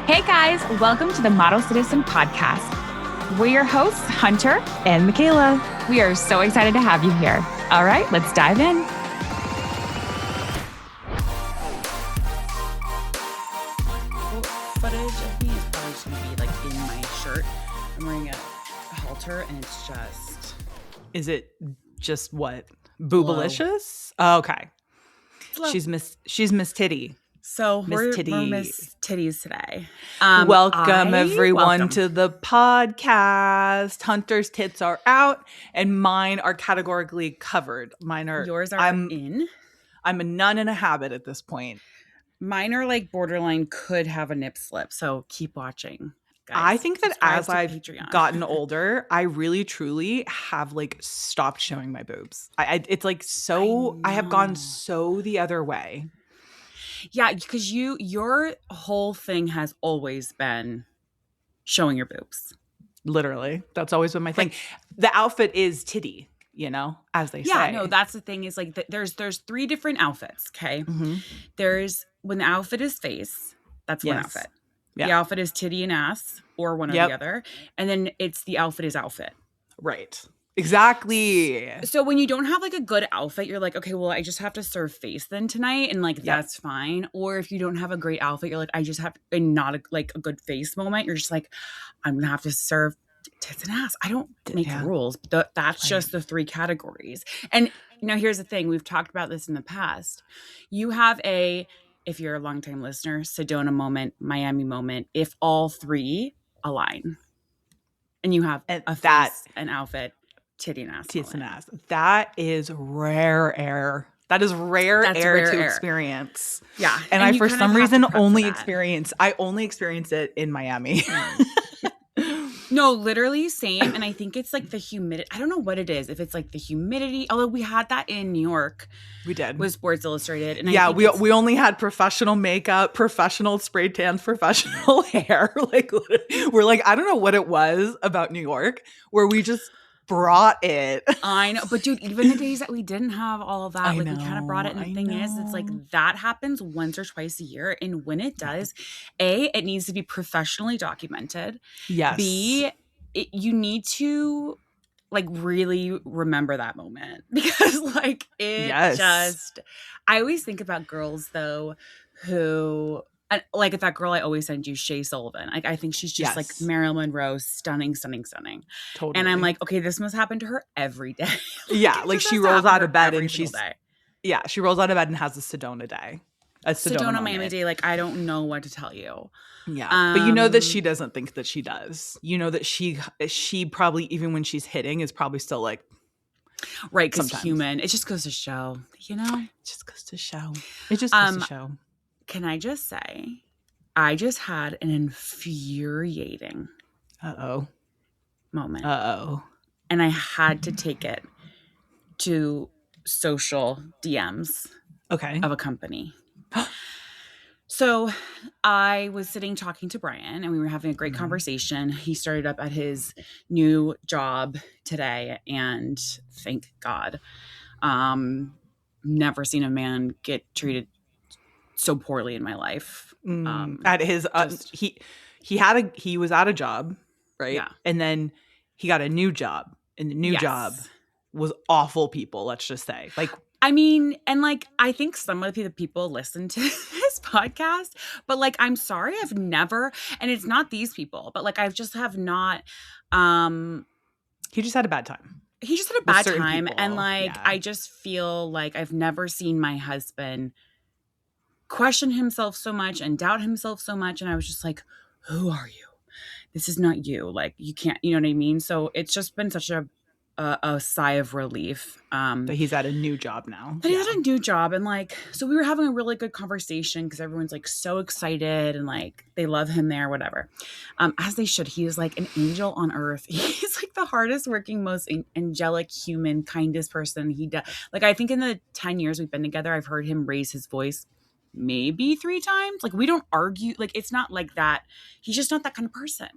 Hey guys, welcome to the Model Citizen Podcast. We're your hosts, Hunter and Michaela. We are so excited to have you here. All right, let's dive in. Footage of me is probably just gonna be like in my shirt. I'm wearing a halter and it's just. Is it just what? Boobalicious? Oh, okay. Slow. She's Miss Titty. So Miss we're Titty. Miss Titties today. Welcome everyone to the podcast. Hunter's tits are out and mine are categorically covered. Mine are. Yours are in. I'm a nun in a habit at this point. Mine are like borderline could have a nip slip. So keep watching. Guys. I think that Subscribe as to I've Patreon. gotten older, I really truly have like stopped showing my boobs. It's like so I have gone so the other way. Yeah, because your whole thing has always been showing your boobs. Literally. That's always been my thing. The outfit is titty, as they say. Yeah, no, that's the thing is like there's three different outfits, okay? Mm-hmm. There's when the outfit is face, that's one outfit. Yeah. The outfit is titty and ass or one or the other. And then it's the outfit is outfit. Right. Exactly. So when you don't have like a good outfit, you're like, okay, well, I just have to serve face then tonight. And like, that's fine. Or if you don't have a great outfit, you're like, I just have not a good face moment. You're just like, I'm going to have to serve tits and ass. I don't make rules. But that's just the three categories. And here's the thing. We've talked about this in the past. You have if you're a longtime listener, Sedona moment, Miami moment, if all three align. And you have a face, an outfit, titty and ass. Tits and ass. That is rare air. That is rare air to experience. Yeah. And I, for some reason, only experience it in Miami. No, literally same. And I think it's like the humidity. I don't know what it is. If it's like the humidity, although we had that in New York. We did. With Sports Illustrated. And we only had professional makeup, professional spray tans, professional hair. Like we're like, I don't know what it was about New York where we just brought it. I know. But dude, even the days that we didn't have all of that, we kind of brought it. And the thing is, it's like that happens once or twice a year. And when it does, A, it needs to be professionally documented. Yes. B, you need to like really remember that moment because like I always think about girls though who like that girl I always send you, Shay Sullivan. Like I think she's just like Marilyn Monroe, stunning. Totally. And I'm like, okay, this must happen to her every day. Like she rolls out of bed and she rolls out of bed and has a Sedona day. A Sedona Miami day. Like I don't know what to tell you. Yeah. But you know that she doesn't think that she does. You know that she probably, even when she's hitting, is probably still like. Right. Because human. It just goes to show, It just goes to show. Can I just say, I just had an infuriating moment. And I had to take it to social DMs of a company. So I was sitting talking to Brian and we were having a great conversation. He started up at his new job today and thank God. Never seen a man get treated so poorly in my life. At his he was at a job, right? Yeah. And then he got a new job, and the new job was awful people, let's just say. Like I mean, and like I think some of the people listen to this podcast, but like I'm sorry I've never, and it's not these people, but like I just have not he just had a bad time. He just had a bad time people, and like I just feel like I've never seen my husband question himself so much and doubt himself so much. And I was just like, who are you? This is not you. Like, you can't, you know what I mean? So it's just been such a sigh of relief. That he's at a new job now. But he's at a new job. And like, so we were having a really good conversation because everyone's like so excited and like they love him there, whatever. As they should. He is like an angel on earth. He's like the hardest working, most angelic, human, kindest person. He does. Like, I think in the 10 years we've been together, I've heard him raise his voice maybe 3 times. Like, we don't argue. Like, it's not like that. He's just not that kind of person.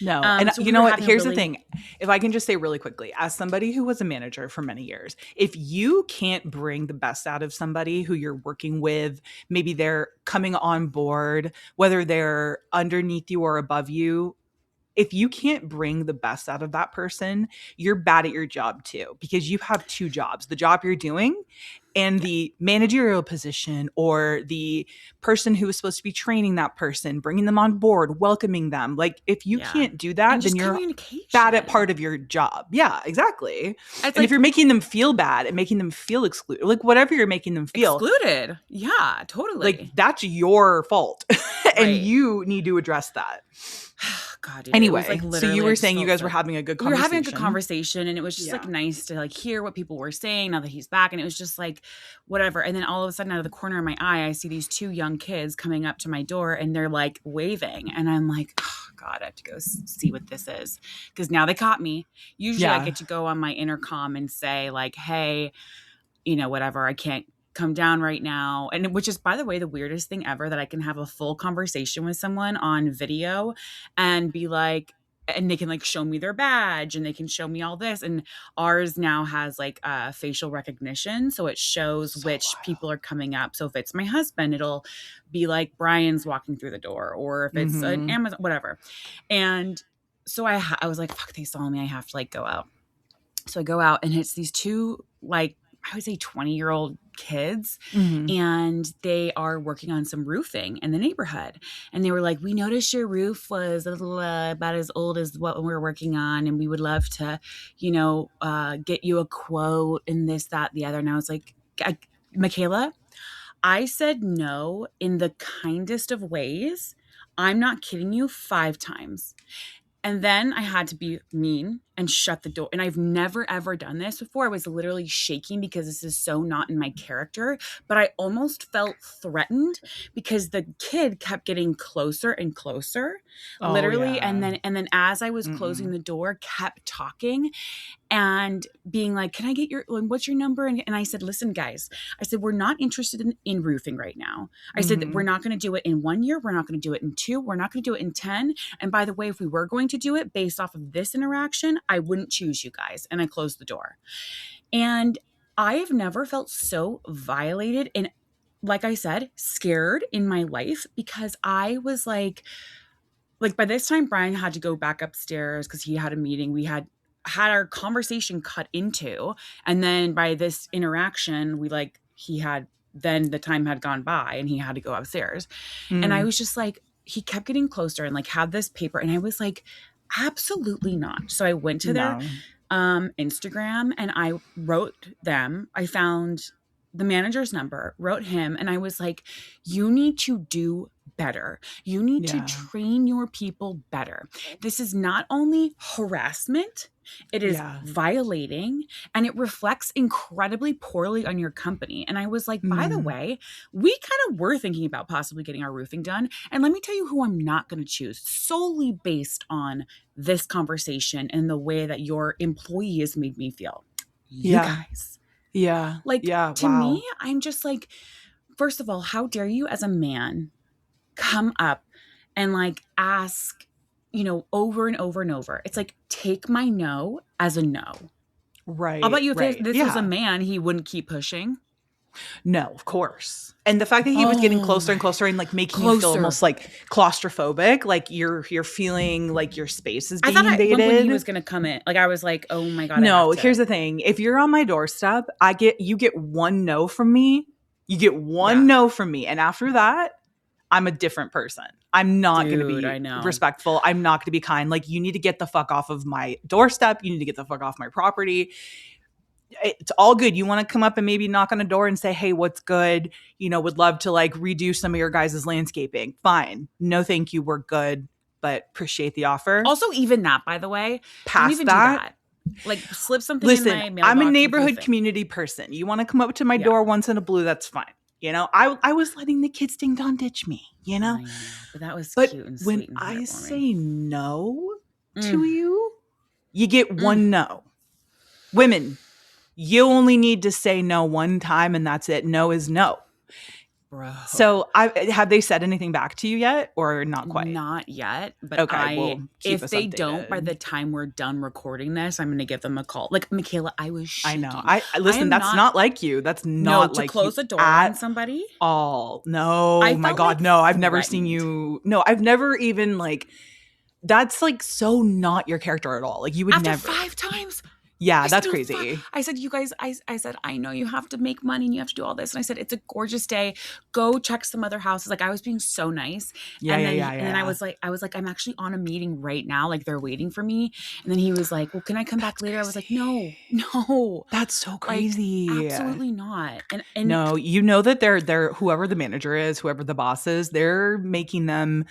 No. And So you know what? Here's the thing. If I can just say really quickly, as somebody who was a manager for many years, if you can't bring the best out of somebody who you're working with, maybe they're coming on board, whether they're underneath you or above you, if you can't bring the best out of that person, you're bad at your job too, because you have 2 jobs, the job you're doing and the managerial position, or the person who is supposed to be training that person, bringing them on board, welcoming them. Like, if you can't do that, then you're bad at part of your job. Yeah, exactly. And if you're making them feel bad and making them feel excluded, like whatever you're making them feel excluded. Yeah, totally. Like, that's your fault. And you need to address that. God, dude, anyway, like so you were saying you guys were having a good conversation. We were having a good conversation, and it was just like nice to like hear what people were saying now that he's back. And it was just like whatever. And then all of a sudden, out of the corner of my eye, I see these 2 young kids coming up to my door, and they're like waving, and I'm like, oh God, I have to go see what this is, because now they caught me. Usually, I get to go on my intercom and say like, hey, you know, whatever, I can't come down right now. And which is, by the way, the weirdest thing ever, that I can have a full conversation with someone on video and be like, and they can like show me their badge and they can show me all this. And ours now has like facial recognition. So it shows which people are coming up. So if it's my husband, it'll be like Brian's walking through the door, or if it's an Amazon, whatever. And so I was like, fuck, they saw me. I have to like go out. So I go out, and it's these 2, like, I would say 20-year-old kids, and they are working on some roofing in the neighborhood. And they were like, we noticed your roof was about as old as what we were working on, and we would love to, you know, get you a quote and this, that, the other. And I was like, Michaela, I said no in the kindest of ways. I'm not kidding you, 5 times. And then I had to be mean and shut the door. And I've never, ever done this before. I was literally shaking because this is so not in my character. But I almost felt threatened because the kid kept getting closer and closer, literally. Yeah. And then as I was closing the door, kept talking and being like, can I get what's your number? And I said, listen, guys, I said, we're not interested in roofing right now. I said that we're not going to do it in 1 year. We're not going to do it in 2. We're not going to do it in 10. And by the way, if we were going to do it based off of this interaction, I wouldn't choose you guys. And I closed the door. And I have never felt so violated and, like I said, scared in my life, because I was like by this time, Brian had to go back upstairs because he had a meeting. We had our conversation cut into, and then by this interaction, then the time had gone by and he had to go upstairs. And I was just like, he kept getting closer and like had this paper, and I was like, absolutely not. So I went to their Instagram and I wrote them. I found the manager's number, wrote him, and I was like, you need to do better. You need to train your people better. This is not only harassment, it is violating, and it reflects incredibly poorly on your company. And I was like, by the way, we kind of were thinking about possibly getting our roofing done. And let me tell you who I'm not going to choose solely based on this conversation and the way that your employees made me feel. You guys. Yeah. Like, to me, I'm just like, first of all, how dare you as a man come up and like ask, you know, over and over and over. It's like, take my no as a no. Right. I'll bet you if this was a man, he wouldn't keep pushing. No, of course. And the fact that he was getting closer and closer and like making you feel almost like claustrophobic, like you're feeling like your space is being invaded. When he was going to come in, like I was like, oh my God. No, here's the thing. If you're on my doorstep, you get one no from me. You get one no from me. And after that, I'm a different person. I'm not going to be respectful. I'm not going to be kind. Like, you need to get the fuck off of my doorstep. You need to get the fuck off my property. It's all good. You want to come up and maybe knock on a door and say, hey, what's good? You know, would love to like redo some of your guys' landscaping. Fine. No, thank you. We're good. But appreciate the offer. Also, even that, by the way, past even that. Like, slip something in my mailbox. I'm a neighborhood community person. You want to come up to my door once in a blue, that's fine. You know, I was letting the kids ding dong ditch me, you know? I know. But that was cute and when sweet. And I say no to you, you get one no. Women, you only need to say no one time and that's it. No is no. Bro. So have they said anything back to you yet or not quite? Not yet, but Okay, well, keep if us they don't, by updated. the time we're done recording this, I'm going to give them a call. Like, Michaela, I was shaking. I know. I listen, that's not like you. That's not to like close you the door at on somebody. all. No, I my felt God, like no. I've never seen threatened. you. No, I've never even like. That's like so not your character at all. Like you would After never. 5 times. Yeah, I that's said, crazy. I said, you guys, I said, I know you have to make money and you have to do all this. And I said, it's a gorgeous day. Go check some other houses. Like I was being so nice. Yeah, and yeah. then I was like, I'm actually on a meeting right now. Like they're waiting for me. And then he was like, well, can I come back later? I was like, no. That's so crazy. Like, absolutely not. And no, you know that they're whoever the manager is, whoever the boss is, they're making them.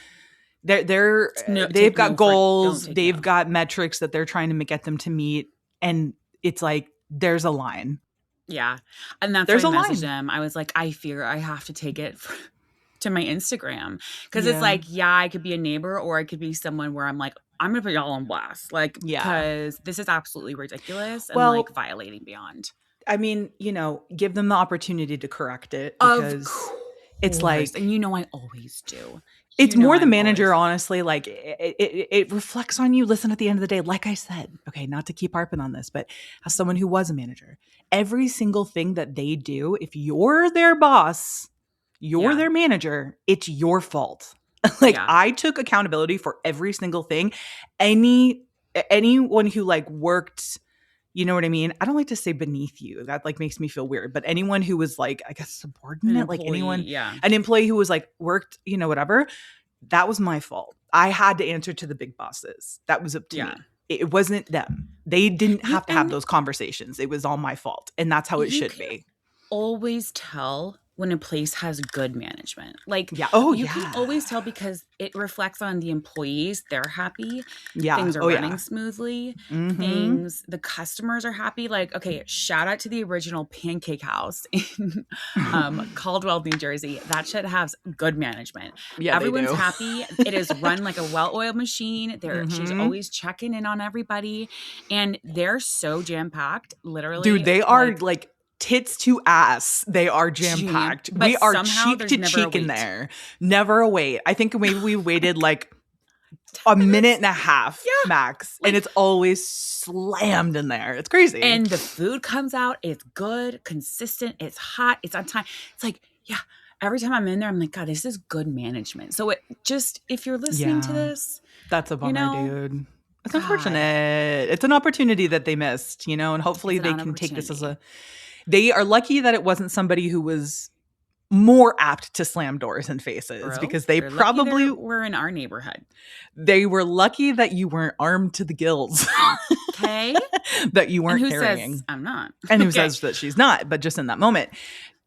They've got goals. They've got metrics that they're trying to get them to meet. And it's like, there's a line. Yeah. And that's there's why I a messaged line. him. I was like, I fear I have to take it to my Instagram. Because it's like, yeah, I could be a neighbor or I could be someone where I'm like, I'm going to put y'all on blast. Like, because this is absolutely ridiculous and like violating beyond. I mean, give them the opportunity to correct it because it's like, and I always do. It's more the manager, honestly. Like it reflects on you. Listen, at the end of the day, like I said, okay, not to keep harping on this, but as someone who was a manager, every single thing that they do, if you're their boss, you're their manager, it's your fault. I took accountability for every single thing. Anyone who like worked, you know what I mean? I don't like to say beneath you. That like makes me feel weird. But anyone who was like, I guess subordinate, like anyone, an employee who was like worked, whatever, that was my fault. I had to answer to the big bosses. That was up to me. It wasn't them. They didn't have to have those conversations. It was all my fault. And that's how it should be. Always tell when a place has good management. Like, you can always tell because it reflects on the employees. They're happy. Yeah. Things are running smoothly. Mm-hmm. The customers are happy. Like, okay, shout out to the original Pancake House in Caldwell, New Jersey. That shit has good management. Yeah, everyone's happy. It is run like a well-oiled machine. She's always checking in on everybody. And they're so jam-packed, literally. Dude, they are like tits to ass. They are jam-packed. We are cheek to cheek in there. Never a wait. I think maybe we waited like a minute and a half max. Like, and it's always slammed in there. It's crazy. And the food comes out. It's good, consistent. It's hot. It's on time. It's like, every time I'm in there, I'm like, God, this is good management. So if you're listening to this. That's a bummer, dude. It's unfortunate. It's an opportunity that they missed, and hopefully they can take this as they are lucky that it wasn't somebody who was more apt to slam doors in faces because they probably were in our neighborhood. They were lucky that you weren't armed to the gills. Okay. That you weren't and who carrying. Says, I'm not. And who says that she's not, but just in that moment.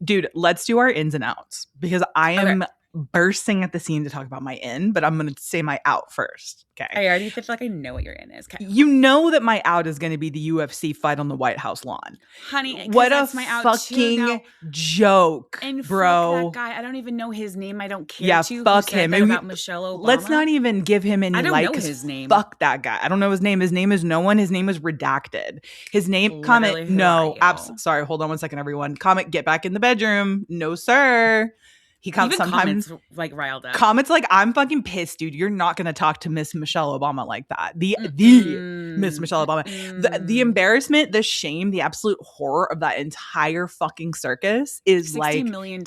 Dude, let's do our ins and outs because I am bursting at the scene to talk about my in, but I'm going to say my out first. Okay. I already feel like I know what your in is. Okay. You know that my out is going to be the UFC fight on the White House lawn. Honey, what a fucking joke, and bro. Fuck that guy. I don't even know his name. I don't care. Yeah, fuck him. About Michelle Obama. Let's not even give him any I don't know his name. Fuck that guy. I don't know his name. His name is no one. His name is redacted. His name, comment, no. Sorry, hold on one second, everyone. Comment, get back in the bedroom. No, sir. He comes sometimes like riled up. Comments like, I'm fucking pissed, dude. You're not going to talk to Miss Michelle Obama like that. The Miss Michelle Obama. The embarrassment, the shame, the absolute horror of that entire fucking circus is $60 million.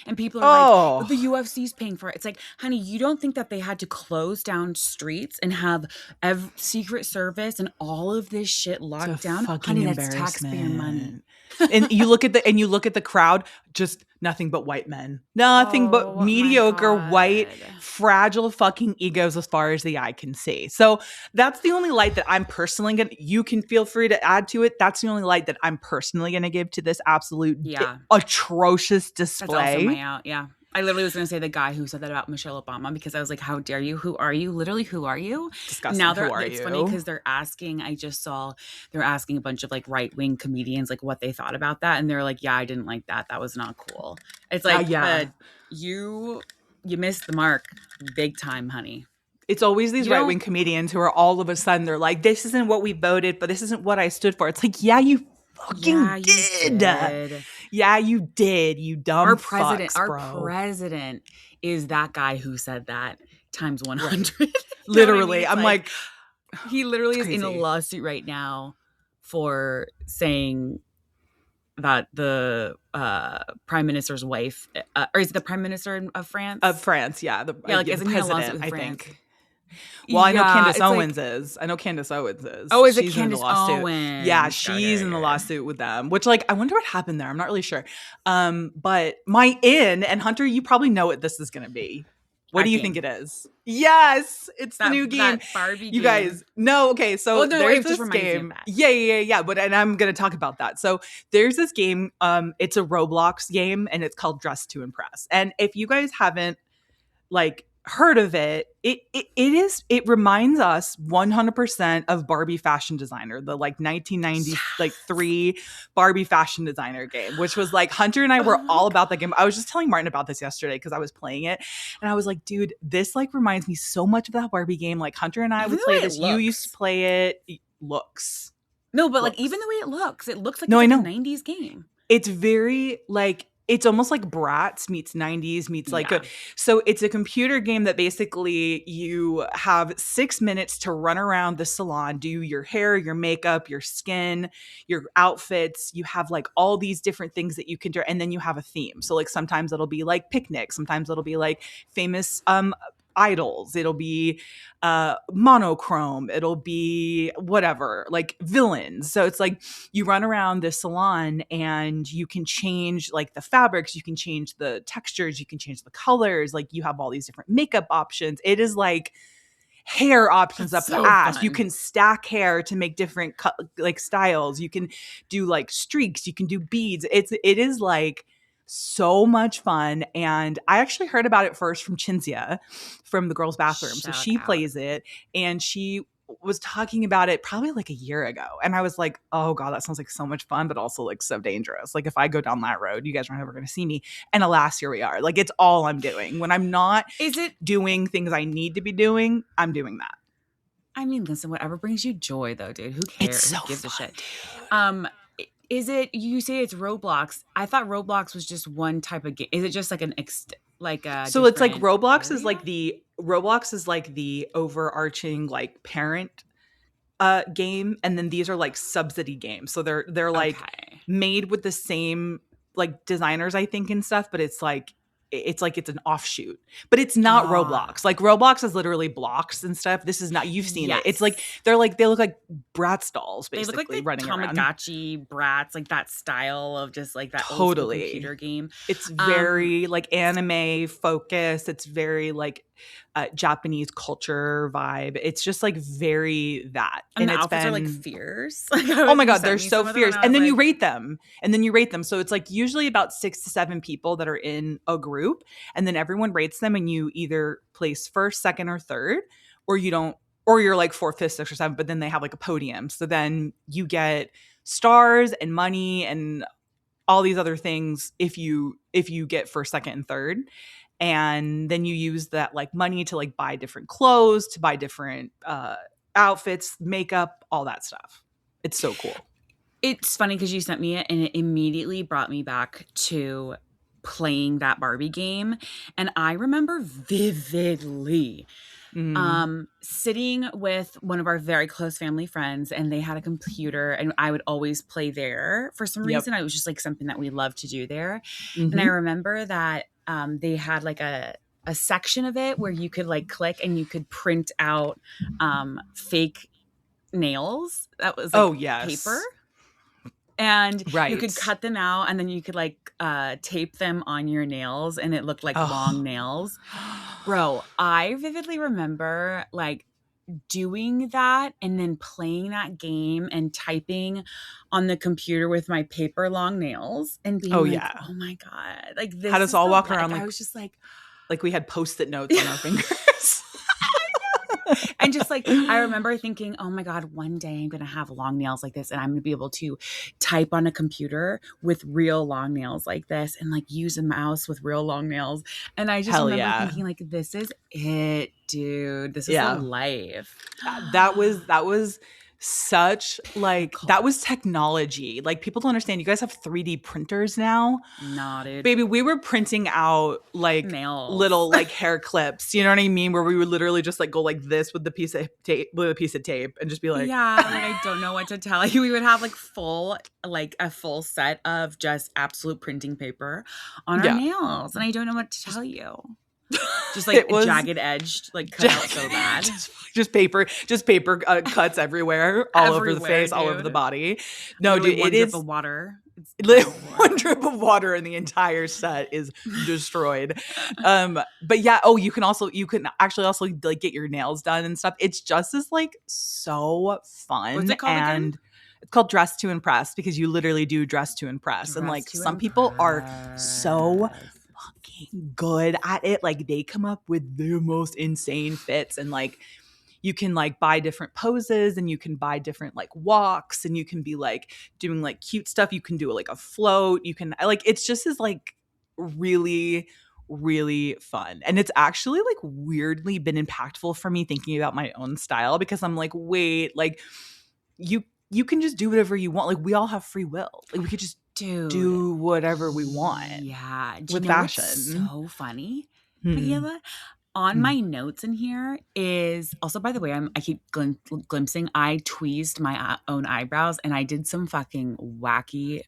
And people are like, the UFC's paying for it. It's like, honey, you don't think that they had to close down streets and have Secret Service and all of this shit locked down? Honey, that's taxpayer money. And you look at the crowd, just nothing but white men. Nothing but mediocre, white, fragile fucking egos as far as the eye can see. So that's the only light that I'm personally going to, you can feel free to add to it. That's the only light that I'm personally going to give to this absolute atrocious display. That's also my out, I literally was going to say the guy who said that about Michelle Obama because I was like, how dare you? Who are you? Literally, who are you? Disgusting. Now it's funny because they're asking a bunch of like right-wing comedians like what they thought about that. And they're like, yeah, I didn't like that. That was not cool. It's like, you missed the mark big time, honey. It's always these right-wing comedians who are all of a sudden, they're like, this isn't what we voted, but this isn't what I stood for. It's like, yeah, you fucking did. Yeah, you did. You dumb Our president, fucks, bro. is that guy who said that times 100. You know Literally. what I mean? I'm like, he literally is in a crazy. lawsuit right now for saying that the prime minister's wife, or is it the prime minister of France? Of France, yeah. The, Yeah, like the isn't he in a lawsuit president, with I France? think. Well, I know Yeah, Candace it's Owens like, is. I know Candace Owens is. oh, is it She's in the Candace lawsuit. Owens? Yeah, she's in the lawsuit with them. Which, like, I wonder what happened there. I'm not really sure. But my and Hunter, you probably know what this is going to be. What That do you game. think it is? Yes, it's the new game. That Barbie You game. guys, no, okay. So Oh, no, there's it just this reminds me of game. that. Yeah. But and I'm gonna talk about that. So there's this game. It's a Roblox game, and it's called Dress to Impress. And if you guys haven't like heard of it, it reminds us 100% of Barbie Fashion Designer, the like 1990s like 3 Barbie Fashion Designer game, which was like Hunter and I were all about that game. I was just telling Martin about this yesterday because I was playing it, and I was like, dude, this like reminds me so much of that Barbie game. Like Hunter and I would play this. You used to play it. Looks. No, but like even the way it looks like it's I like know. a 90s game. It's very like, it's almost like Bratz meets 90s meets like so it's a computer game that basically you have 6 minutes to run around the salon, do your hair, your makeup, your skin, your outfits. You have like all these different things that you can do, and then you have a theme. So like sometimes it'll be like picnic, sometimes it'll be like famous idols, it'll be monochrome, it'll be whatever, like villains. So it's like you run around this salon and you can change like the fabrics, you can change the textures, you can change the colors, like you have all these different makeup options. It is like hair options up the ass. Fun. You can stack hair to make different like styles. You can do like streaks, you can do beads. It is like so much fun. And I actually heard about it first from Chinzia from the girls' bathroom. So she plays it, and she was talking about it probably like a year ago. And I was like, oh God, that sounds like so much fun, but also like so dangerous. Like if I go down that road, you guys aren't ever going to see me. And alas, here we are. Like it's all I'm doing. When I'm not doing things I need to be doing, I'm doing that. I mean, listen, whatever brings you joy though, dude. Who cares? It's so Who gives fun, a shit? Is it, you say it's Roblox? I thought Roblox was just one type of game. Is it just like so it's like Roblox is like the overarching like parent game, and then these are like subsidy games. So they're like made with the same like designers, I think, and stuff, but it's an offshoot, but it's not Roblox. Like Roblox is literally blocks and stuff. This is not, you've seen it. It's like, they look like Bratz dolls, basically. They look like running around. Tamagotchi Bratz, like that style of just like that totally old school computer game. It's very like anime focused. It's very like Japanese culture vibe. It's just like very that. And the it's outfits are like fierce. Like, oh my God, they're so fierce. And then you rate them. So it's like usually about 6 to 7 people that are in a group, and then everyone rates them, and you either place first, second, or third, or you don't, or you're like 4th, 5th, 6th, or 7th, but then they have like a podium. So then you get stars and money and all these other things if you get first, second, and third. And then you use that like money to like buy different clothes, to buy different outfits, makeup, all that stuff. It's so cool. It's funny because you sent me it, and it immediately brought me back to playing that Barbie game. And I remember vividly sitting with one of our very close family friends, and they had a computer, and I would always play there for some reason. It was just like something that we loved to do there. And I remember that they had like a section of it where you could like click and you could print out fake nails. That was like paper. And you could cut them out, and then you could like tape them on your nails, and it looked like long nails. Bro, I vividly remember like doing that and then playing that game and typing on the computer with my paper long nails and being oh my God. Like this. Had us all walk around like I was just like we had Post-it notes on our fingers. And just like, I remember thinking, oh my God, one day I'm going to have long nails like this, and I'm going to be able to type on a computer with real long nails like this, and like use a mouse with real long nails. And I just remember thinking like, this is it, dude. This is the life. That was such like that was technology. Like people don't understand. You guys have 3D printers now. Nah, dude. Baby, we were printing out like nails, little like hair clips. You know what I mean? Where we would literally just like go like this with the piece of tape, and just be like, yeah, like I don't know what to tell you. We would have like a full set of just absolute printing paper on our nails, and I don't know what to tell you. Just like jagged edged, like cut out so bad. Just paper cuts everywhere, all over the face, dude. All over the body. No, literally dude, it is of water. One drip of water and the entire set is destroyed. But yeah, you can actually also like get your nails done and stuff. It's just as like so fun. What's it called again? It's called Dress to Impress because you literally do dress to impress. And like some people are so fucking good at it. Like they come up with the most insane fits, and like you can like buy different poses, and you can buy different like walks, and you can be like doing like cute stuff. You can do like a float. You can like, it's just is like really, really fun. And it's actually like weirdly been impactful for me thinking about my own style, because I'm like, wait, like you can just do whatever you want. Like we all have free will. Like we could just do whatever we want. Yeah. With fashion. So funny, Michaela? On my notes in here is also, by the way, I keep glimpsing. I tweezed my own eyebrows, and I did some fucking wacky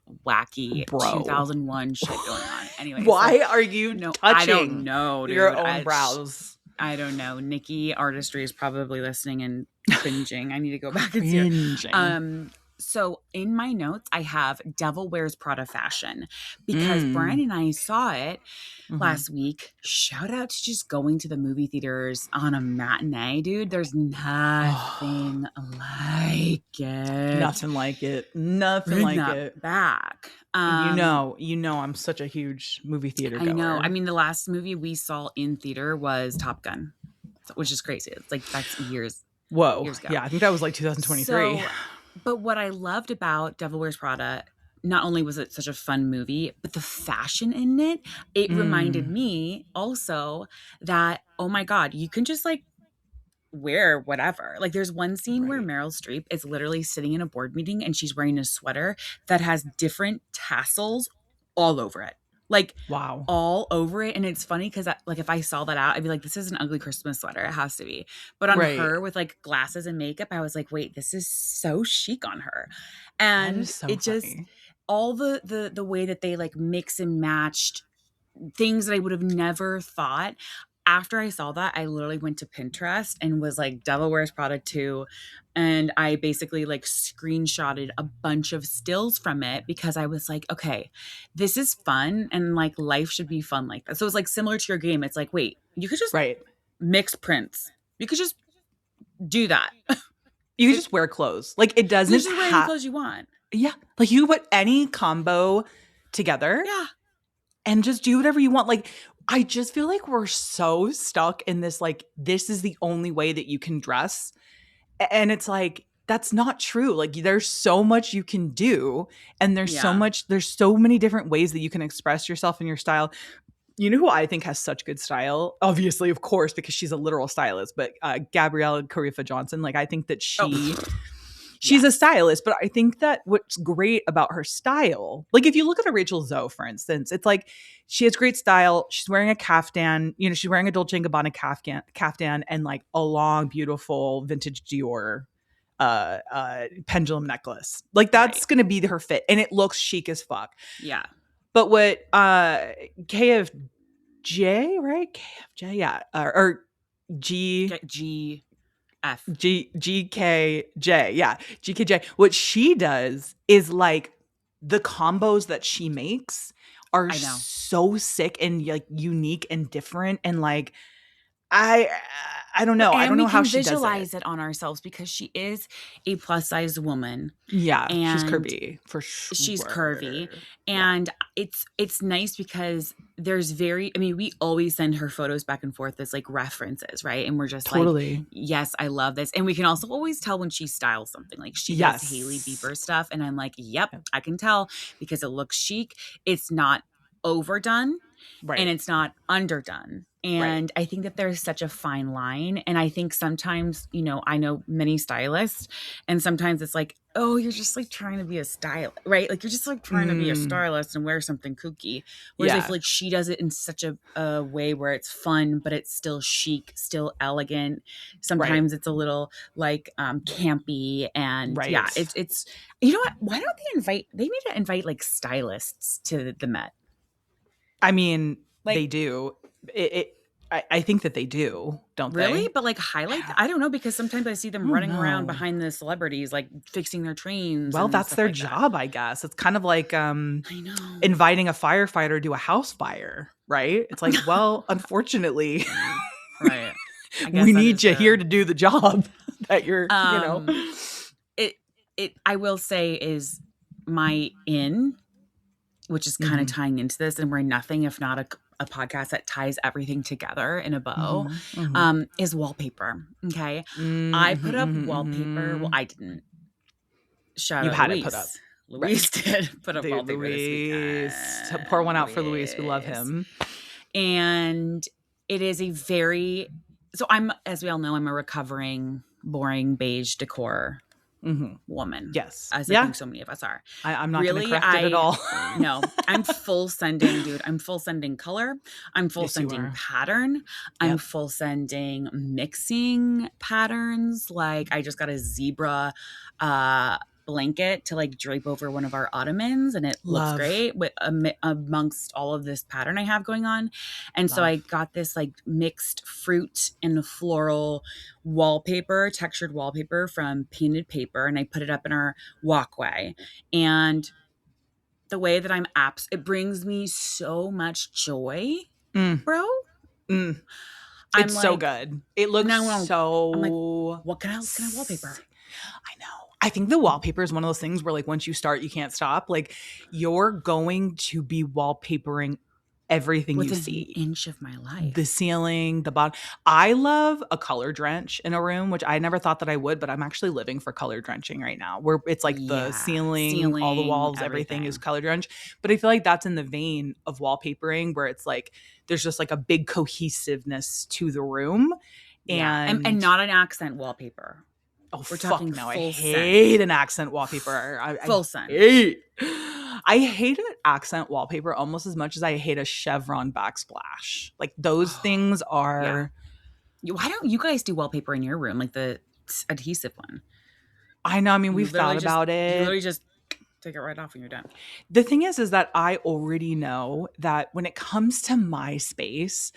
Bro. 2001 shit going on. Anyway, why are you touching? I don't know, dude. Your own brows? I don't know. Nikki Artistry is probably listening and cringing. I need to go back and see her. So in my notes, I have Devil Wears Prada fashion, because Brian and I saw it last week. Shout out to just going to the movie theaters on a matinee, dude. There's nothing like it. Nothing like it. Nothing like it. Back. You know, I'm such a huge movie theater goer. I know. I mean, the last movie we saw in theater was Top Gun, which is crazy. It's like that's years. Whoa. Years ago. Yeah, I think that was like 2023. But what I loved about Devil Wears Prada, not only was it such a fun movie, but the fashion in it, it reminded me also that, oh my God, you can just like wear whatever. Like there's one scene where Meryl Streep is literally sitting in a board meeting and she's wearing a sweater that has different tassels all over it. Like, wow, all over it. And it's funny because like if I saw that out, I'd be like, this is an ugly Christmas sweater. It has to be. But on her with like glasses and makeup, I was like, wait, this is so chic on her. And so it just, all the way that they like mix and matched things that I would have never thought. After I saw that, I literally went to Pinterest and was like, Devil Wears Prada 2. And I basically like screenshotted a bunch of stills from it because I was like, okay, this is fun. And like life should be fun like that. So it's like similar to your game. It's like, wait, you could just mix prints. You could just do that. You could just wear clothes. Like it doesn't just wear any clothes you want. Yeah. Like you put any combo together. Yeah. And just do whatever you want. Like, I just feel like we're so stuck in this, like, this is the only way that you can dress. And it's like, that's not true. Like, there's so much you can do. And there's so many different ways that you can express yourself and your style. You know who I think has such good style? Obviously, of course, because she's a literal stylist. But Gabrielle Carifa Johnson, like, I think that she's a stylist, but I think that what's great about her style, like if you look at a Rachel Zoe, for instance, it's like she has great style. She's wearing a caftan, you know, she's wearing a Dolce & Gabbana caftan and like a long, beautiful vintage Dior pendulum necklace. Like that's going to be her fit. And it looks chic as fuck. Yeah. But what KFJ, right? KFJ, yeah. Or GKJ. Yeah. GKJ. What she does is like the combos that she makes are so sick and like unique and different. And like, I don't know. I don't know how she does it. And we can visualize it on ourselves because she is a plus size woman. Yeah. And she's curvy for sure. She's curvy. And it's nice because there's we always send her photos back and forth as like references, right? And we're just like, yes, I love this. And we can also always tell when she styles something. Like she does Hailey Bieber stuff. And I'm like, yep, I can tell because it looks chic. It's not overdone. and it's not underdone. And I think that there's such a fine line. And I think sometimes, you know, I know many stylists, and sometimes it's like, oh, you're just like trying to be a stylist, right? Like you're just like trying to be a stylist and wear something kooky. Whereas I feel like she does it in such a way where it's fun, but it's still chic, still elegant. Sometimes it's a little like campy, and yeah, it's you know what? Why don't they need to invite like stylists to the Met? I mean, like, they do. I think that they do, don't they? Really? But like highlight? I don't know, because sometimes I see them running around behind the celebrities, like fixing their trains. Well, that's their job, I guess. It's kind of like inviting a firefighter to a house fire, right? It's like, well, unfortunately, right. We need you here to do the job that you're, you know. It I will say is my which is kind of tying into this, and we're nothing if not a podcast that ties everything together in a bow, is wallpaper. Okay. I put up wallpaper. Well, I didn't. Shout out You had Luis. it put up. Luis did put up wallpaper Luis. this weekend. Pour one out for Luis. We love him. And it is so as we all know, I'm a recovering, boring beige decor woman. Yes. As I think so many of us are. I'm not really going to correct it at all. No, I'm full sending, dude. I'm full sending color. I'm full sending pattern. I'm full sending mixing patterns. Like I just got a zebra blanket to like drape over one of our ottomans, and it looks great with amongst all of this pattern I have going on. And so I got this like mixed fruit and floral wallpaper, textured wallpaper from Painted Paper, and I put it up in our walkway. And the way that it brings me so much joy, bro. It's so good. It looks so. I'm like, what kind of wallpaper? I know. I think the wallpaper is one of those things where like once you start, you can't stop. Like you're going to be wallpapering everything you see. An inch of my life. The ceiling, the bottom. I love a color drench in a room, which I never thought that I would, but I'm actually living for color drenching right now, where it's like the ceiling, all the walls, everything is color drenched. But I feel like that's in the vein of wallpapering, where it's like there's just like a big cohesiveness to the room. And not an accent wallpaper. Oh, we're talking no. I hate an accent wallpaper. I hate an accent wallpaper almost as much as I hate a chevron backsplash. Like those things are. Yeah. Why don't you guys do wallpaper in your room, like the adhesive one? I know. I mean, we've thought about it. You literally just take it right off and you're done. The thing is that I already know that when it comes to my space,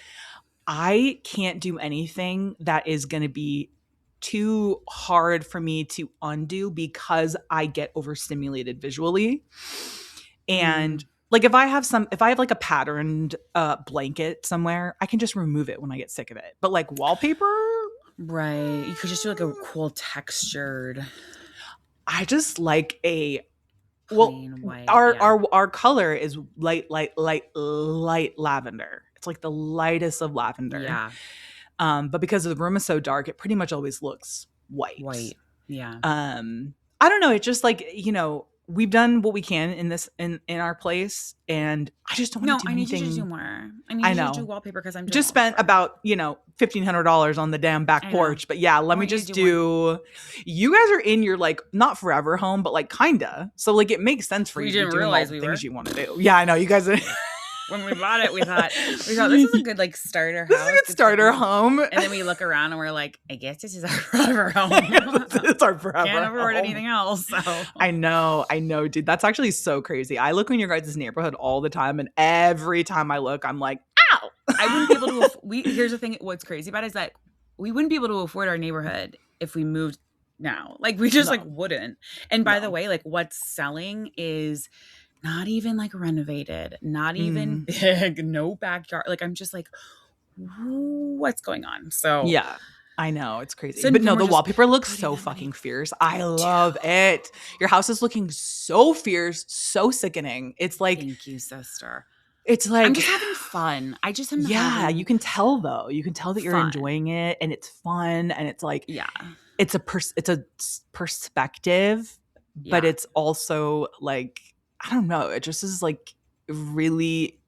I can't do anything that is going to be too hard for me to undo because I get overstimulated visually. And like if I have like a patterned blanket somewhere, I can just remove it when I get sick of it. But like wallpaper, right? You could just do like a cool textured. I just like white, our color is light lavender. It's like the lightest of lavender. Yeah. But because the room is so dark, it pretty much always looks white. Yeah. I don't know. It's just like, you know, we've done what we can in our place, and I just don't want to do anything. I need you to do more. I need you to do wallpaper because I'm just spent about, you know, $1,500 on the damn back porch. But yeah, let me just do. You guys are in your like not forever home, but like kinda. So like it makes sense for you to do all the things you want to do. Yeah, I know you guys are. When we bought it, we thought this is a good like starter house. This is a good starter home. And then we look around and we're like, I guess this is our forever home. It's our forever Can't afford home. anything else. So I know, dude. That's actually so crazy. I look in your guys' neighborhood all the time, and every time I look, I'm like, ow! I wouldn't be able to. Here's the thing. What's crazy about it is that we wouldn't be able to afford our neighborhood if we moved now. Like we just like wouldn't. And by the way, like what's selling is not even like renovated, not even big, no backyard. Like I'm just like, what's going on? So yeah, I know it's crazy. So, but no, the wallpaper looks so fucking fierce. I love it. Your house is looking so fierce, so sickening. It's like, thank you, sister. It's like I'm just having fun. I just am. Yeah, you can tell though. You can tell that you're enjoying it, and it's fun, and it's like it's a perspective, but it's also like. I don't know. It just is like really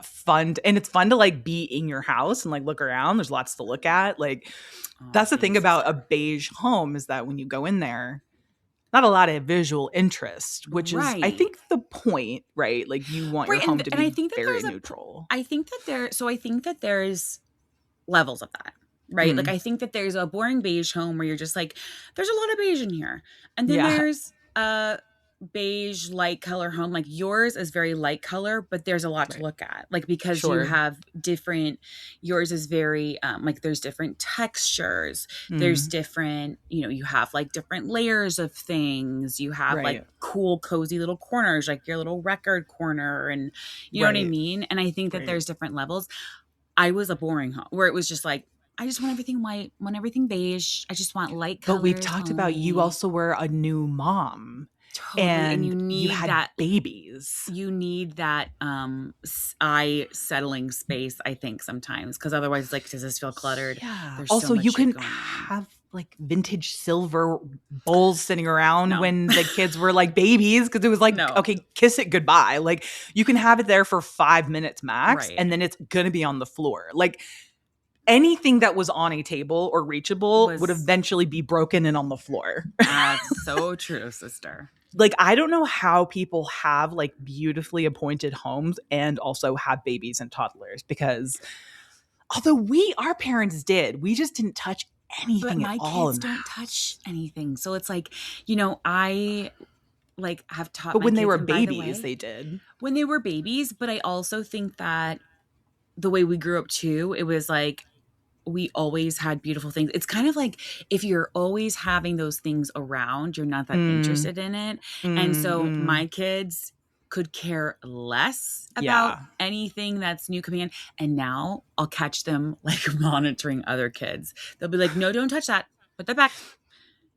fun. And it's fun to like be in your house and like look around. There's lots to look at. Like that's the thing about a beige home is that when you go in there, not a lot of visual interest, which is, I think, the point, right? Like you want your home to be I think that very neutral. I think that there's levels of that, right? Like I think that there's a boring beige home where you're just like, there's a lot of beige in here. And then there's a beige light color home. Like yours is very light color, but there's a lot to look at. Like because you have different, yours is very like there's different textures. There's different, you have like different layers of things. You have like cool, cozy little corners, like your little record corner, and you know what I mean? And I think that there's different levels. I was a boring home where it was just like, I just want everything white, want everything beige. I just want light colors. But we've talked about you also were a new mom. Totally. And you need that babies. You need that eye settling space, I think, sometimes. Because otherwise, like, does this feel cluttered? Yeah. There's also, so much you can have like vintage silver bowls sitting around when the kids were like babies, because it was like, okay, kiss it goodbye. Like you can have it there for 5 minutes max, and then it's gonna be on the floor. Like anything that was on a table or reachable would eventually be broken and on the floor. That's so true, sister. Like, I don't know how people have like beautifully appointed homes and also have babies and toddlers, because although our parents did, we just didn't touch anything at all. My kids don't touch anything. So it's like, I like have taught But my when they kids, were and by the babies, way, they did. When they were babies, but I also think that the way we grew up too, it was like, we always had beautiful things. It's kind of like if you're always having those things around, you're not that interested in it. And so my kids could care less about anything that's new coming in. And now I'll catch them like monitoring other kids. They'll be like, no, don't touch that. Put that back.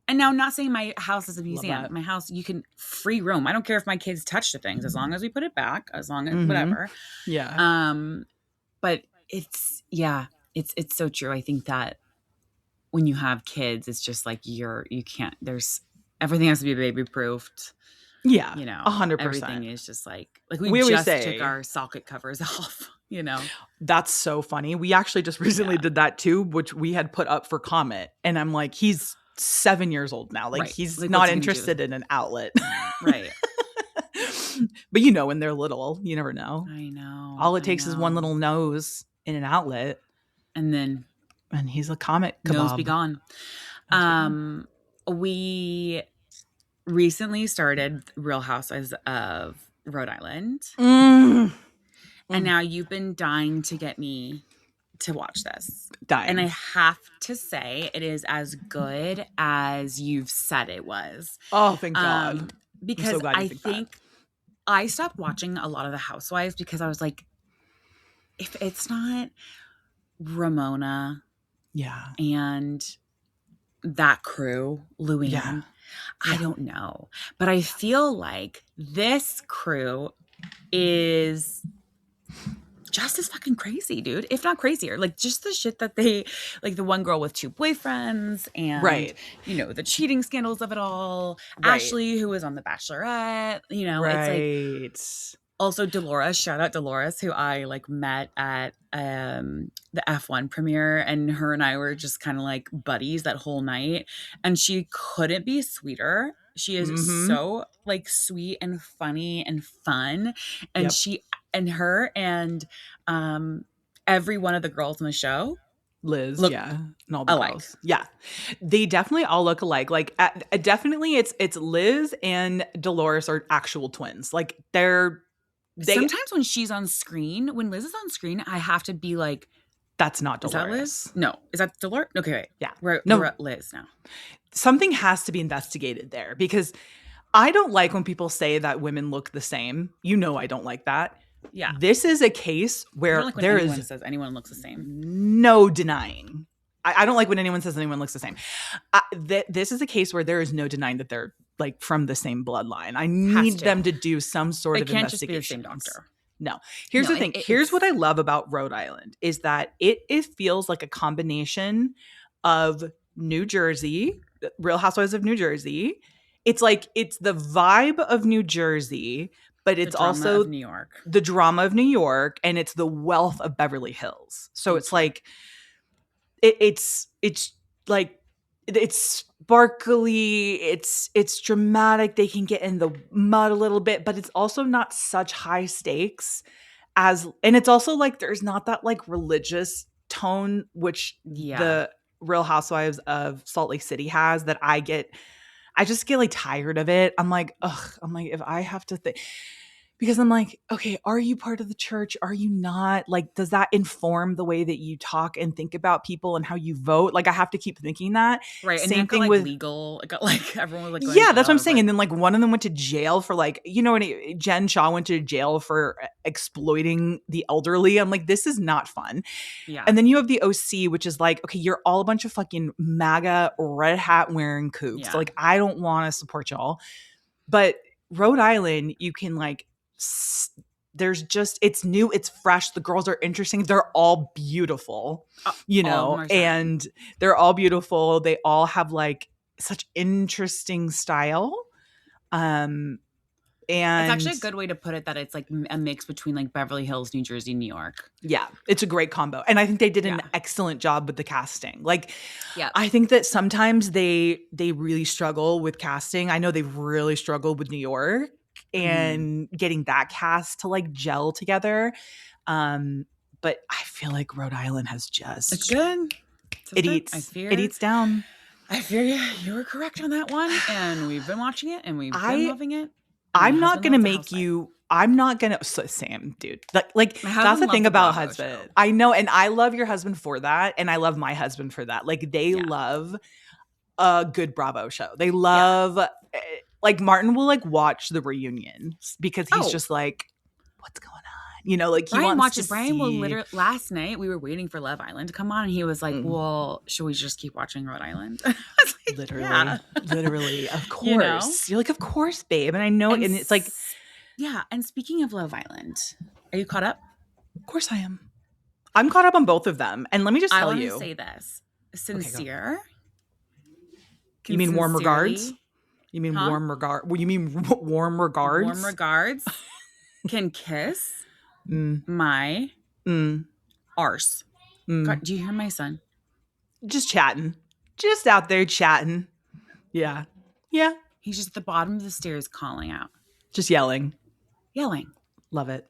And now I'm not saying my house is a museum. My house, you can free roam. I don't care if my kids touch the things as long as we put it back, as long as whatever. Yeah. But it's so true. I think that when you have kids, it's just like everything has to be baby proofed. Yeah. 100%. Everything is just like we just took our socket covers off, That's so funny. We actually just recently did that too, which we had put up for comment. And I'm like, he's 7 years old now. Like he's like, not interested in an outlet. Right. But when they're little, you never know. I know. All it takes is one little nose in an outlet. And he's a comet kebab. Nose be gone. We recently started Real Housewives of Rhode Island. And now you've been dying to get me to watch this. And I have to say it is as good as you've said it was. Oh, thank God. Because so I think I stopped watching a lot of the Housewives because I was like, if it's not Ramona and that crew, Luann, I don't know. But I feel like this crew is just as fucking crazy, dude. If not crazier. Like just the shit that they, like the one girl with 2 boyfriends and, the cheating scandals of it all. Right. Ashley, who was on The Bachelorette, it's like. Also Dolores, shout out Dolores, who I like met at the F1 premiere, and her and I were just kind of like buddies that whole night. And she couldn't be sweeter. She is so like sweet and funny and fun. And her and every one of the girls on the show, Liz, and all the alike. Girls. Yeah. They definitely all look alike. Like definitely it's Liz and Dolores are actual twins. Like sometimes when she's on screen, when Liz is on screen, I have to be like, that's not Dolores. Is that Liz? No. Is that Dolores? Okay, wait. Yeah. We're at Liz now. Something has to be investigated there, because I don't like when people say that women look the same. I don't like that. Yeah. This is a case where anyone says anyone looks the same. No denying. I don't like when anyone says anyone looks the same. This is a case where there is no denying that they're like from the same bloodline. I need them to do some sort of investigation. It can't just be the same doctor. No. Here's the thing. Here's what I love about Rhode Island is that it feels like a combination of New Jersey, Real Housewives of New Jersey. It's like it's the vibe of New Jersey, but it's drama also of New York. the drama of New York, and it's the wealth of Beverly Hills. So it's like it's like it's sparkly, it's dramatic. They can get in the mud a little bit, but it's also not such high stakes and it's also like there's not that like religious tone which the Real Housewives of Salt Lake City has that I just get like tired of it. I'm like, if I have to think, because I'm like, okay, are you part of the church? Are you not? Like, does that inform the way that you talk and think about people and how you vote? Like, I have to keep thinking that. Right. And Same then thing with legal. It got like everyone was like, going yeah, to that's what I'm jail. saying. And then like one of them went to jail for like, Jen Shaw went to jail for exploiting the elderly. I'm like, this is not fun. Yeah. And then you have the OC, which is like, okay, you're all a bunch of fucking MAGA red hat wearing kooks. So like, I don't want to support y'all. But Rhode Island, you can like, there's just, it's new, it's fresh. The girls are interesting. They're all beautiful, and they're all beautiful. They all have like such interesting style. And it's actually a good way to put it that it's like a mix between like Beverly Hills, New Jersey, New York. Yeah, it's a great combo. And I think they did an excellent job with the casting. Like, I think that sometimes they really struggle with casting. I know they've really struggled with New York and getting that cast to like gel together. But I feel like Rhode Island has just... It's good. It eats down. I fear you were correct on that one. And we've been watching it and we've been loving it. I'm not going to make you... I'm not going to... Sam, dude. Like that's the thing about husband. Show. I know. And I love your husband for that. And I love my husband for that. Like they love a good Bravo show. They love... Like Martin will like watch the reunion because he's just like, what's going on? Like he wants to Brian will literally last night we were waiting for Love Island to come on and he was like, well, should we just keep watching Rhode Island? I was like, literally, of course. You're like, of course, babe. And I know, and it's like, and speaking of Love Island, are you caught up? Of course I am. I'm caught up on both of them. And let me just tell you. I want to say this. Sincere. You mean warm regards? You mean warm regard? Well, you mean warm regards? Warm regards can kiss my arse. God, do you hear my son? Just chatting. Just out there chatting. Yeah. Yeah. He's just at the bottom of the stairs calling out. Just yelling. Love it.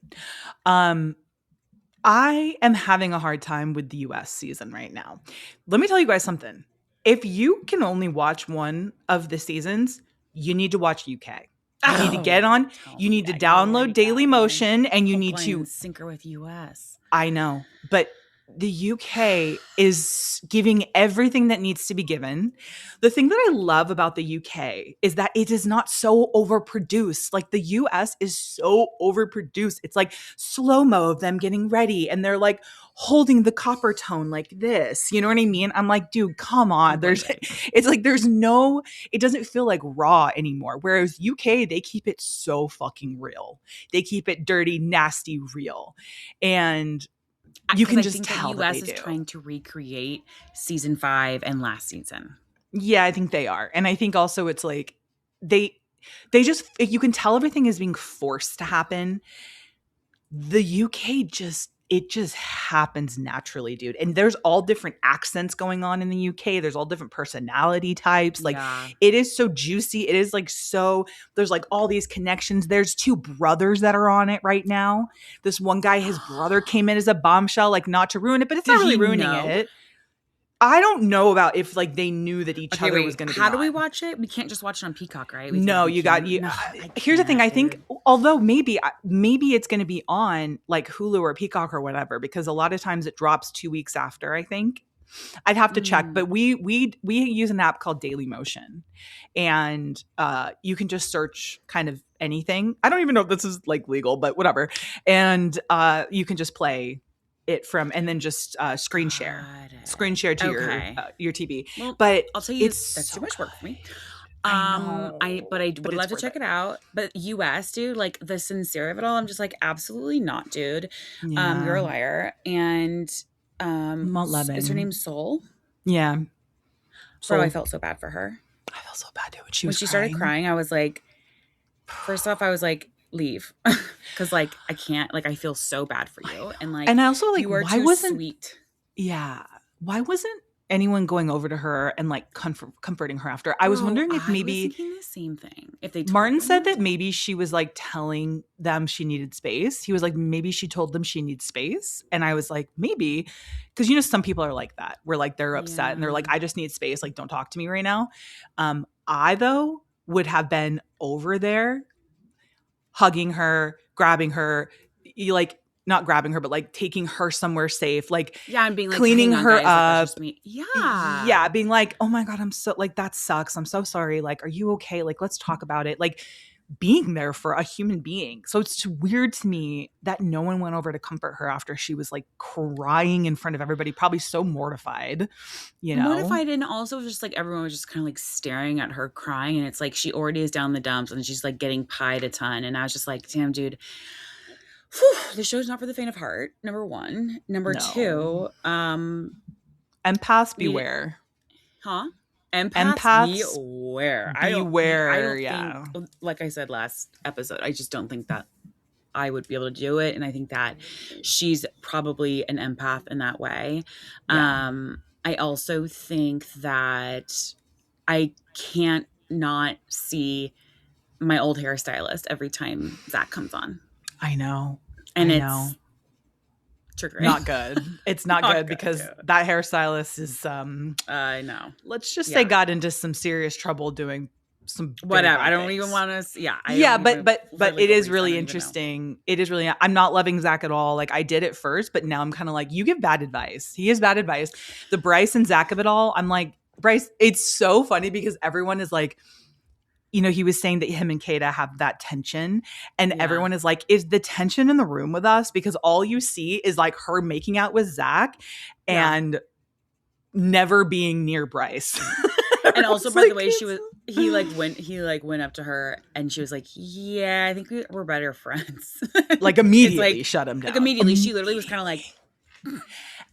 I am having a hard time with the US season right now. Let me tell you guys something. If you can only watch one of the seasons, you need to watch UK. You need to get on. You need to download Daily Motion, and you need to sync her with US. I know, but the UK is giving everything that needs to be given. The thing that I love about the UK is that it is not so overproduced. Like the US is so overproduced. It's like slow-mo of them getting ready and they're like holding the copper tone like this. You know what I mean? I'm like, dude, come on. It's like it doesn't feel like raw anymore. Whereas UK, they keep it so fucking real. They keep it dirty, nasty, real. And you can just tell that the US is trying to recreate season 5 and last season. Yeah, I think they are. And I think also it's like they just, you can tell everything is being forced to happen. The UK it just happens naturally, dude. And there's all different accents going on in the UK. There's all different personality types. Like it is so juicy. It is like there's like all these connections. There's 2 brothers that are on it right now. This one guy, his brother came in as a bombshell, like not to ruin it, but it's not really ruining it. I don't know about if like they knew that each other was going to be How do we watch it? We can't just watch it on Peacock, right? Here's the thing. I think, although maybe it's going to be on like Hulu or Peacock or whatever, because a lot of times it drops 2 weeks after, I think. I'd have to check, but we use an app called Daily Motion, and you can just search kind of anything. I don't even know if this is like legal, but whatever. And you can just play it from, and then just screen share to your TV. Well, but I'll tell you, that's too much work for me. I would love to check it out. But US, dude, like the sincere of it all, I'm just like, absolutely not, dude. Yeah. You're a liar. And is her name Soul? Yeah. Bro, I felt so bad for her. I felt so bad too. When she started crying, I was like, first off, I was like, leave. Because like I can't, like I feel so bad for you. And like, And I also like, you are why too wasn't sweet. Yeah. Why wasn't anyone going over to her and like comforting her after? I was Bro, wondering if I was maybe thinking the same thing. If they told Martin them said that maybe she was like telling them she needed space. He was like, maybe she told them she needs space. And I was like, maybe, because you know, some people are like that, where like they're upset and they're like, Yeah. I just need space. Like, don't talk to me right now. I though would have been over there hugging her, grabbing her, like not grabbing her, but like taking her somewhere safe, like Yeah, and being like, cleaning hang on, her guys, like, that's up. just me. Yeah, being like, oh my God, I'm so like, that sucks. I'm so sorry. Like, are you okay? Like, let's talk about it. Like, being there for a human being. So it's weird to me that no one went over to comfort her after she was like crying in front of everybody, probably so mortified, you know? Mortified, and also just like everyone was just kind of like staring at her crying, and it's like she already is down the dumps and she's like getting pied a ton. And I was just like, damn, dude. Whew, the show's not for the faint of heart. Number one. Number two, empaths we- beware. huh? Empaths beware. beware, I don't think, like I said last episode, I just don't think that I would be able to do it. And I think that she's probably an empath in that way. Yeah. I also think that I can't not see my old hairstylist every time Zach comes on. I know. And I it's know. triggering. Not good. It's not good because dude. that hairstylist is I know. let's just say got into some serious trouble doing some Whatever. bad I don't things. even want to. Yeah. But it is really interesting. It is really. I'm not loving Zach at all. Like I did it first, but now I'm kind of like, you give bad advice. He has bad advice. The Bryce and Zach of it all. I'm like, Bryce. It's so funny because everyone is like, you know, he was saying that him and Kata have that tension, and everyone is like, is the tension in the room with us? Because all you see is like her making out with Zach and never being near Bryce. And also, by the way, he went up to her and she was like, yeah, I think we're better friends. Like immediately shut him down. Like immediately. She literally was kind of like,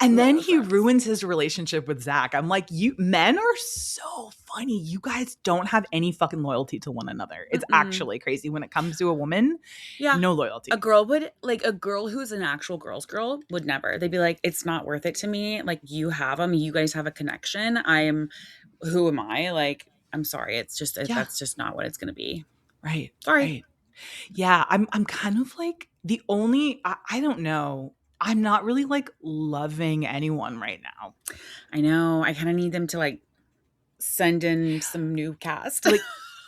and then he ruins his relationship with Zach. I'm like, you men are so funny. You guys don't have any fucking loyalty to one another. It's actually crazy when it comes to a woman. Yeah. No loyalty. A girl who's an actual girl's girl would never. They'd be like, it's not worth it to me. Like you have them. You guys have a connection. Who am I? Like, I'm sorry. It's just, that's just not what it's going to be. Right. Sorry. Right. Yeah. I'm kind of like I don't know. I'm not really like loving anyone right now. I know. I kind of need them to like send in some new cast. Like,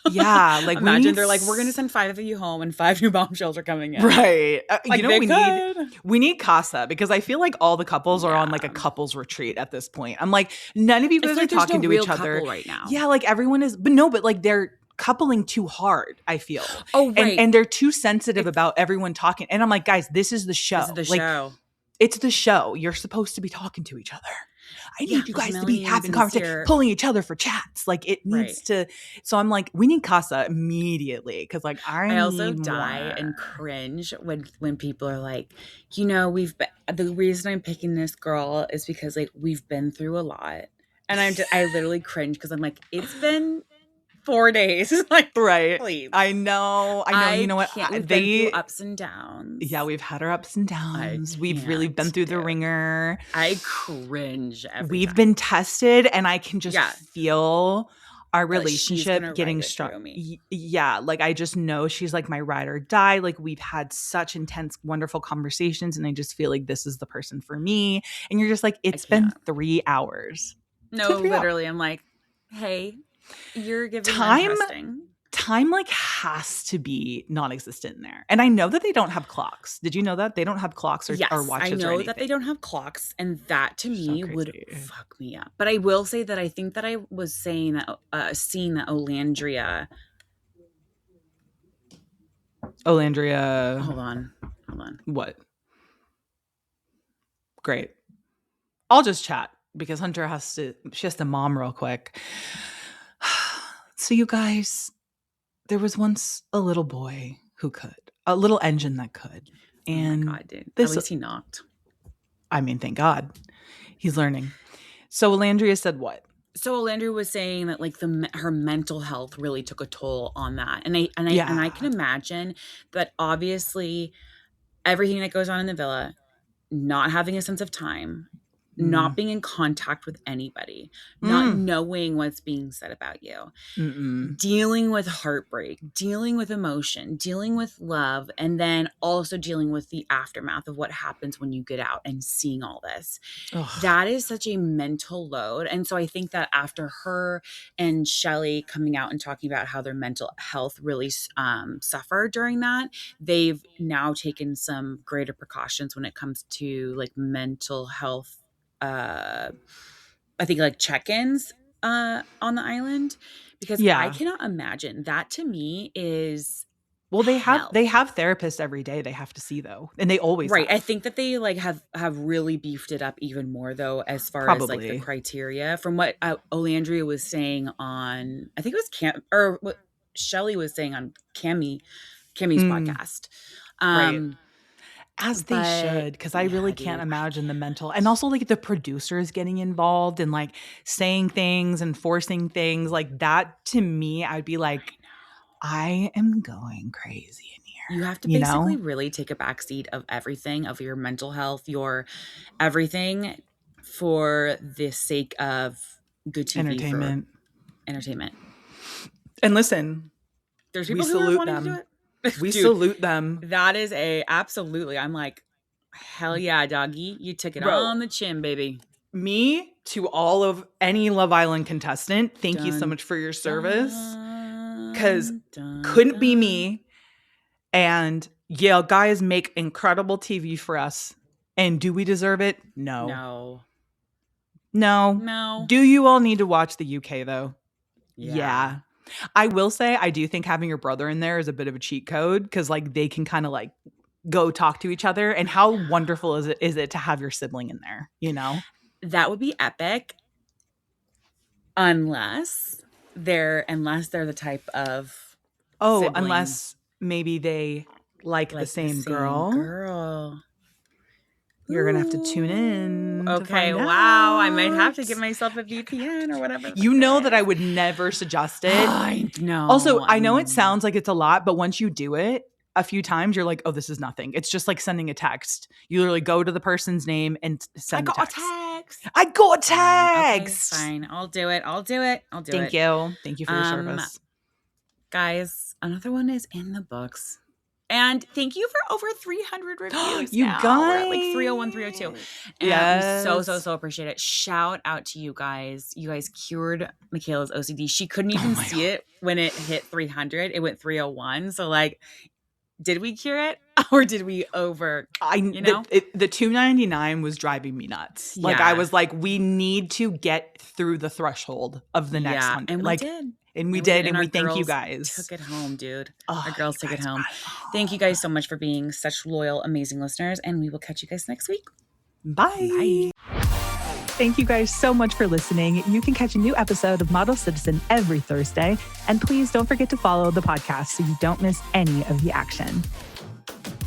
yeah. Like imagine they're like, we're going to send 5 of you home and 5 new bombshells are coming in. Right. Like, you know, we need Casa because I feel like all the couples are on like a couples retreat at this point. I'm like, none of you guys are talking to each other right now. Yeah. Like everyone is, but like they're coupling too hard, I feel. Oh, right. And they're too sensitive about everyone talking. And I'm like, guys, this is the show. Show. It's the show. You're supposed to be talking to each other. I need you guys to be having conversations, pulling each other for chats. Like it needs to. So I'm like, we need Casa immediately because like I also need die more. and cringe when people are like, you know, the reason I'm picking this girl is because like we've been through a lot, and I literally cringe because I'm like, it's been 4 days. Like, right. Please. I know. You know what? We've been through ups and downs. Yeah, we've had our ups and downs. We've really been through the ringer. I cringe every time. Been tested, and I can just feel our relationship getting strong. Yeah, like I just know she's like my ride or die. Like we've had such intense, wonderful conversations, and I just feel like this is the person for me. And you're just like, it's been 3 hours. No, literally, I'm like, hey. You're giving time like has to be non-existent in there. And I know that they don't have clocks. Did you know that? They don't have clocks or watches. I know that they don't have clocks, and that to me would fuck me up. But I will say that I think that I was saying that seeing that Olandria. Hold on. What? Great. I'll just chat because Hunter has to mom real quick. So you guys, there was once a little boy who could, a little engine that could. And oh my God, dude. At least he knocked. I mean, thank God. He's learning. So Alandria said what? So Landry was saying that like her mental health really took a toll on that. And I can imagine that obviously everything that goes on in the villa, not having a sense of time, not being in contact with anybody, not knowing what's being said about you, dealing with heartbreak, dealing with emotion, dealing with love, and then also dealing with the aftermath of what happens when you get out and seeing all this. Ugh. That is such a mental load. And so I think that after her and Shelly coming out and talking about how their mental health really suffered during that, they've now taken some greater precautions when it comes to like mental health. I think like check-ins on the island, because I cannot imagine that. To me is well, they hell. have therapists every day they have to see though, and they always right. have. I think that they like have really beefed it up even more though, as far as like the criteria. From what Olandria was saying on, I think it was or what Shelly was saying on Cammy's podcast. Right. As they should, because I really can't imagine the mental, and also like the producers getting involved and like saying things and forcing things like that. To me, I'd be like, I am going crazy in here. You have to basically really take a backseat of everything, of your mental health, your everything, for the sake of good TV, entertainment. And listen, there's people who are wanting to do it. We salute them. That is absolutely. I'm like, hell yeah, doggy. You took it on the chin, baby. Me to all of any Love Island contestant, thank you so much for your service. Because couldn't be me. And yeah, guys make incredible TV for us. And do we deserve it? No. Do you all need to watch the UK though? Yeah. I will say, I do think having your brother in there is a bit of a cheat code, because like they can kind of like go talk to each other. And how wonderful is it to have your sibling in there? You know, that would be epic. Unless they're the type of sibling. Unless maybe they like the same girl. You're going to have to tune in. Okay, wow. I might have to get myself a VPN or whatever. You know that I would never suggest it. I know. Also, I know it sounds like it's a lot, but once you do it a few times, you're like, oh, this is nothing. It's just like sending a text. You literally go to the person's name and send a text. I got a text. Okay, fine. I'll do it. Thank you. Thank you for your service. Guys, another one is in the books. And thank you for over 300 reviews. You now. guys. We're at like 301, 302. And we so appreciate it. Shout out to you guys. You guys cured Michaela's OCD. She couldn't even see it when it hit 300. It went 301. So like, did we cure it or did we over? The $2.99 was driving me nuts. Like I was like, we need to get through the threshold of the next one. And like, we did. And we did, and we thank you guys. Took it home, dude. Our girls took it home. Thank you guys so much for being such loyal, amazing listeners, and we will catch you guys next week. Bye. Thank you guys so much for listening. You can catch a new episode of Model Citizen every Thursday, and please don't forget to follow the podcast so you don't miss any of the action.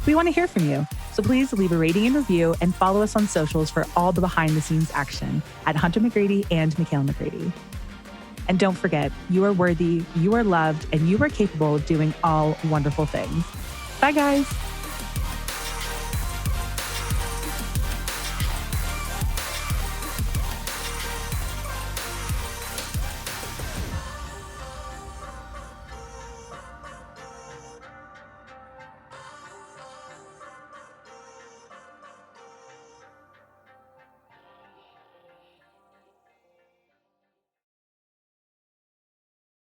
We want to hear from you, so please leave a rating and review and follow us on socials for all the behind-the-scenes action at Hunter McGrady and Michaela McGrady. And don't forget, you are worthy, you are loved, and you are capable of doing all wonderful things. Bye, guys.